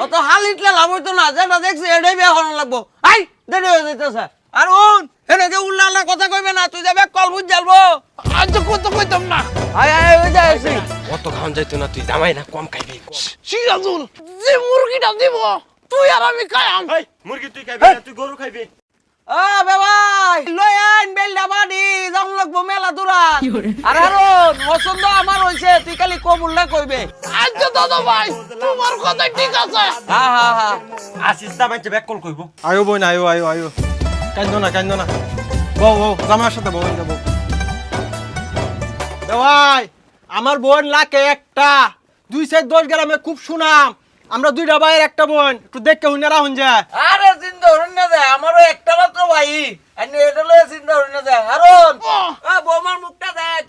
অত হাল ইটলে লাভ হইতো না, যেটা দেখছি এটাই বিয়া করানো লাগবো। আই দেরি হয়ে যাইতেছে। আর এনেকে উল্লা কথা কইবে না, তুই যাবে কল বুঝ জ্বালবো। আজ তো কত কইতাম না। আয় আয় ওই যাইছি। অত খাওয়ান যাইতো না, তুই জামাই না, কম খাইবি। সিরাজুল, যে মুরগিটা দিব তুই আর আমি খাইম। এই মুরগি তুই খাইবি না, তুই গরু খাইবি। বেবাই লই আইন বেলডা বাড়ি যাও লাগবো মেলা দূরা। আর হারুন পছন্দ আমার হইছে, তুই খালি কবুল না কইবে। আচ্ছা দাদা ভাই, তোমার কথা ঠিক আছে। হ্যাঁ হ্যাঁ হ্যাঁ, আসিস না বাইতে ব্যাক কল কইবো। আয়ো বোন, আয়ো আয়ো আয়ো, কান্দো না বউ বউ জামার সাথে বউ যাবো। ভাই আমার বোন লাকে একটা, 2-10 গ্রামে খুব সুনাম। আমরা 2টা ভাইয়ের একটা বোন, একটু দেখে হুইনা রাহুন যায়। আরে চিন্তা হরুন না যায়, আমারও একটা মাত্র ভাই। এটা লয়ে চিন্তা হরুন না যায়। হারুন বৌমার মুখটা দেখ।